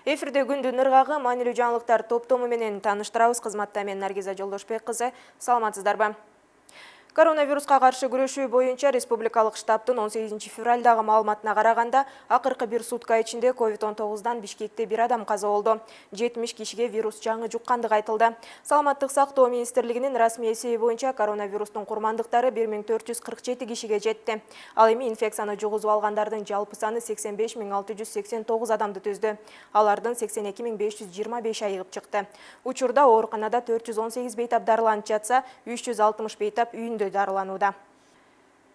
Эфирде күндүн ыргагы маанилүү жаңылыктар топтому менен тааныштырабыз. Кызматта мен Наргиза Жолдошбек кызы. Саламатсыздарбы? Коронавируска каршы күрөшүү боюнча республикалык штабтын 18 февралдагы маалыматына караганда, акыркы бир сутка ичинде COVID-19дан Бишкекте бир адам каза болду. 70 кишиге вирус жаңы жуккандыгы айтылды. Саламаттык сактоо министрлигинин расмий эсеби боюнча коронавирустун курмандыктары 1447 кишиге жетти. Ал эми инфекцияны жугузуп алгандардын жалпы саны 85.689 адамды түздү. Алардын 82.525 айыгып чыкты. Учурда ооруканада 418 бейтап дарыланып жатса, 360 бейтап үйүндө дарыланууда.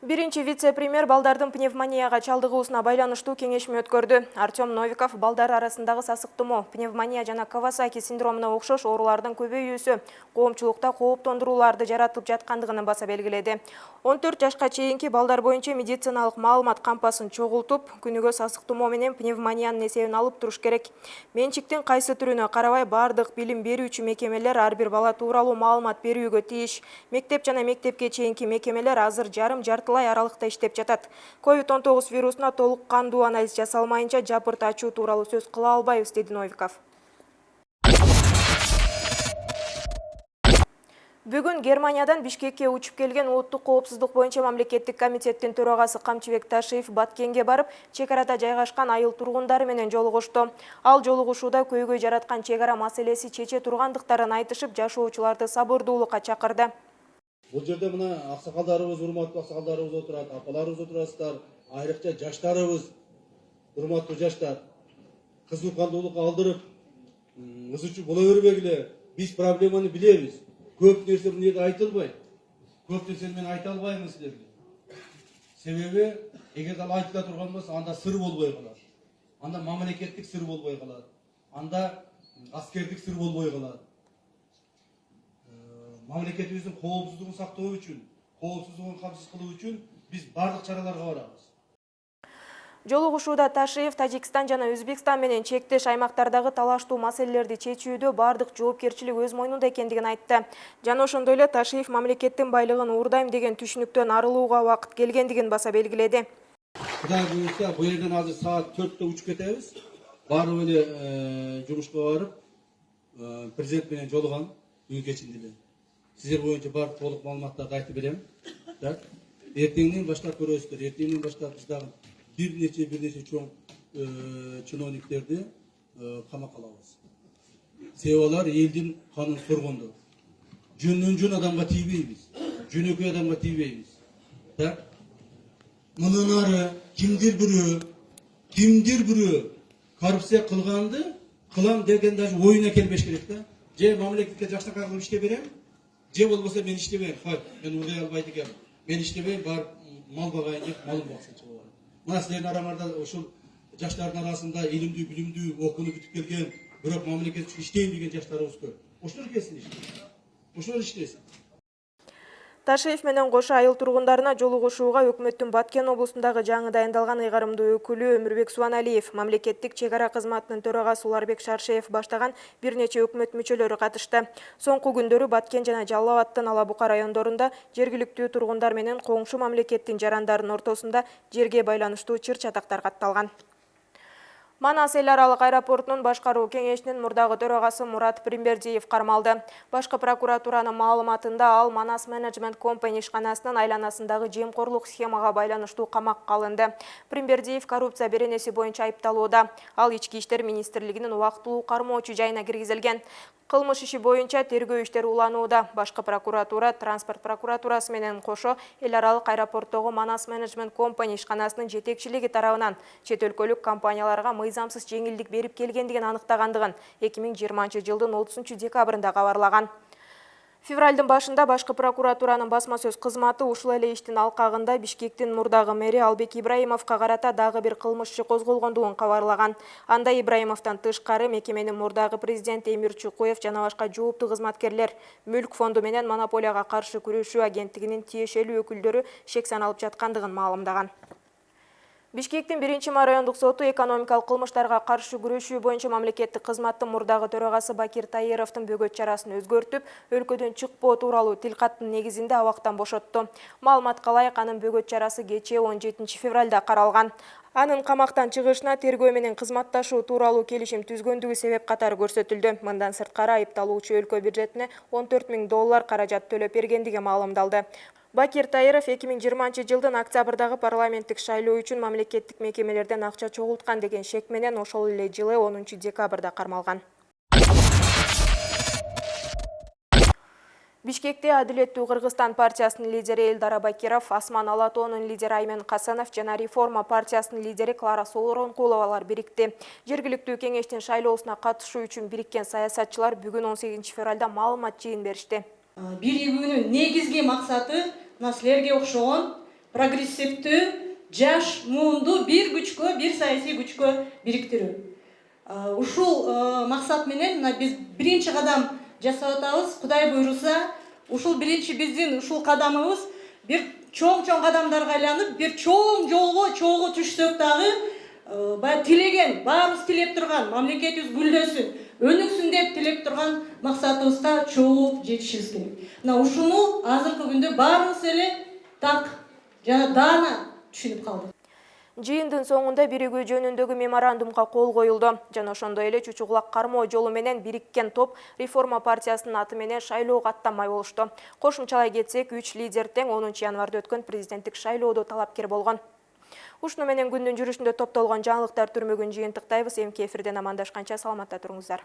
Биринчи вице-премьер балдардын пневмонияга чалдыгуусуна байланыштуу кеңешме өткөрдү. Артем Новиков балдар арасындагы сасыктуу пневмония жана Кавасаки синдромуна окшош оорулардын көбөйүүсү коомчулукта кооптондурууларды жаратып жаткандыгын баса белгиледи. 14 жашка чейинки балдар боюнча медициналык маалымат кампасын чогултуп, күнүгө сасыктуу менен пневмониянын эсебин алып туруш керек. Менчиктин кайсы түрүнө карабай бардык билим берүүчү мекемелер ар бир бала тууралуу маалымат берүүгө тийиш. Мектеп жана мектепке чейинки мекемелер азыр жарым-жартылай аралыкта иштеп жатат. COVID-19 вирусуна толук кандуу анализ жасалмайынча жапырт ачуу тууралуу сөз кыла албайбыз, деди Новиков. Бүгүн Германиядан Бишкекке учуп келген улуттук коопсуздук боюнча мамлекеттик комитеттин төрагасы Камчыбек Ташиев Баткенге барып, чек арада жайгашкан айыл тургундары менен жолугушту. Ал жолугушууда көйгөй жараткан чек ара маселеси чече тургандыктарын айтышып, жашоочуларды сабырдуулукка чакырды. Бұл жерде мына аксакалдарыбыз, урматтуу аксакалдарыбыз отурат, апаларыбыз отурасыздар, айрыкча жаштарыбыз, урматтуу жаштар, кызыккандуулукка алдырып, ызычуу боло бербегиле. Биз проблеманы билебиз. Көп нерсе бул жерде айтылбайт. Көп нерсени мен айта албаймын силерге. Себеби, эгер ал айтыла турган болсо, анда сыр болбой калат. Анда мамлекеттик сыр болбой калат. Анда аскердик сыр болбой калат. Мамлекетибиздин коопсуздугун сактоо үчүн, коопсуздугун камсыз кылуу үчүн биз бардык чараларга барабыз. Жолугушууда Ташиев Тажикстан жана Өзбекстан менен чектеш аймактардагы талаштуу маселелерди чечүүдө бардык жоопкерчилик өз мойнунда экендигин айтты. Жана ошондой эле Ташиев мамлекеттин байлыгын уурдайм деген түшүнүктөн арылууга убакыт келгендигин баса белгиледи. Кудай буйрса, бул жерден азыр саат 4-тө учуп кетебиз. Баары эле жумушка барып, президент менен жолугам бүгүн кечинде эле. Сиздер боюнча бардык толук маалыматтарды айтып берем. Эртеңден баштап көрөсүздөр. Эртеңден баштап биз дагы бир нече чоң чиновниктерди камакка алабыз. Себеби алар элдин канын соргондор. Жөн адамга тийбейбиз. Жөнөкөй адамга тийбейбиз. Мындан ары кимдир бирөө коррупция кылганды, кылам деген даже оюна келбеш керек да. Же мамлекетке жакшынакай кылып ишке берем, же болбосо мен иштебейм. Мен урдай албайт экенмин. Мен иштебейм, барып мал багайын деп малым баксынчы болот. Мына силердин араңарда ушул жаштардын арасында илимдүү, билимдүү, окууну бүтүп келген, бирок мамлекет үчүн иштейм деген жаштарыбыз көп. Ошолор келсин иштесин. Ошолор иштесин. Ташиев менен кошо айыл тургундарына жолугушууга өкмөттүн Баткен облусундагы жаңы дайындалган ыйгарымдуу өкүлү Өмүрбек Суаналиев, мамлекеттик чек ара кызматынын төрагасы Уларбек Шаршеев баштаган бир нече өкмөт мүчөлөрү катышты. Соңку күндөрү Баткен жана Жалал Абадтын Ала Бука райондорунда жергиликтүү тургундар менен коңшу мамлекеттин жарандардын ортосунда жерге байланыштуу чыр-чатактар катталган. Манас эл аралык аэропортунун башкаруу кеңешинин мурдагы төрагасы Мурат Примбердиев кармалды. Башкы прокуратуранын маалыматында ал Манас Management Company ишканасынын айланасындагы жемкорлук схемага байланыштуу камакка алынды. Примбердиев коррупция беренеси боюнча айыпталууда. Ал Ички иштер министрлигинин убактылуу кармоочу жайына киргизилген. Кылмыш иши боюнча тергөө иштери уланууда. Башкы прокуратура, транспорт прокуратурасы менен кошо эл аралык аэропорттогу Манас Management Company ишканасынын жетекчилиги тарабынан чет өлкөлүк компанияларга мыйзамсыз жеңилдик берип келгендигин аныктагандыгын 2020-жылдын 30-декабрында кабарлаган. Февралдын башында башкы прокуратуранын басма сөз кызматы ушул эле иштин алкагында Бишкектин мурдагы мэри Албек Ибраимовго карата дагы бир кылмыш иши козголгондугун кабарлаган. Анда Ибраимовдон тышкары мекеменин мурдагы президенти Эмир Чукуев жана башка жооптуу кызматкерлер Мүлк фонду менен монополияга каршы күрөшүү агенттигинин тиешелүү өкүлдөрү шек саналып жаткандыгын маалымдаган. Бишкектин 1 райондук соту экономикалык кылмыштарга каршы күрөшүү боюнча мамлекеттик кызматтын мурдагы төрагасы Бакир Таировдун бөгөт чарасын өзгөртүп, өлкөдөн чыкпоо тууралуу тил каттын негизинде абактан бошотту. Маалыматка ылайык, анын бөгөт чарасы кечээ 17 февралда каралган. Анын камактан чыгышына тергөө менен кызматташуу тууралуу келишим түзгөндүгү себеп катары көрсөтүлдү. Мындан сырткары айыпталуучу өлкө бюджетине $14.000 каражат төлөп бергендиги маалымдалды. Бакир Таиров 2020 жылдын октябрдагы парламенттик шайлоо үчүн мамлекеттик мекемелерден акча чогулткан деген шек менен ошол эле жылы 10 декабрда кармалган. Бишкекте Адилеттүү Кыргызстан партиясынын лидери Элдар Абакиров, Асман Алатоонун лидери Аймен Касанов жана Реформа партиясынын лидери Клара Солоронкуловалар бирикти. Жергиликтүү кеңештин шайлоосуна катышуу үчүн бириккен саясатчылар бүгүн 18 февралда маалымат жыйын беришти. Биригүүнүн негизги максаты силерге окшогон прогрессивдүү, жаш, муунду бир күчкө, бир саясий күчкө бириктирүү. Ушул максат менен биз биринчи кадам жасап атабыз. Кудай буйруса, ушул биринчи биздин ушул кадамыбыз бир чоң кадамдарга айланып, бир чоң жолго чогуу түшсөк дагы, тилеген, баарыбыз тилеп турган мамлекетибиз гүлдөсүн, өнүксүн деп тилеп турган максатыбызга чогуу жетишибиз керек. Ушуну азыркы күндө баарыбыз эле так жана даана түшүнүп калдык. Жыйындын соңунда биригүү жөнүндөгү меморандумга кол коюлду. Жана ошондой эле чучу кулак кармоо жолу менен бириккен топ Реформа партиясынын аты менен шайлоого аттанмай болушту. Кошумчалай кетсек, 3 лидер тең 10 январда өткөн президенттик шайлоодо талапкер болгон. Ушуну менен күндүн жүрүшүндө топтолгон жаңылыктар түрмөгүн жыйынтыктайбыз. Эмки эфирден амандашканча саламатта туруңуздар.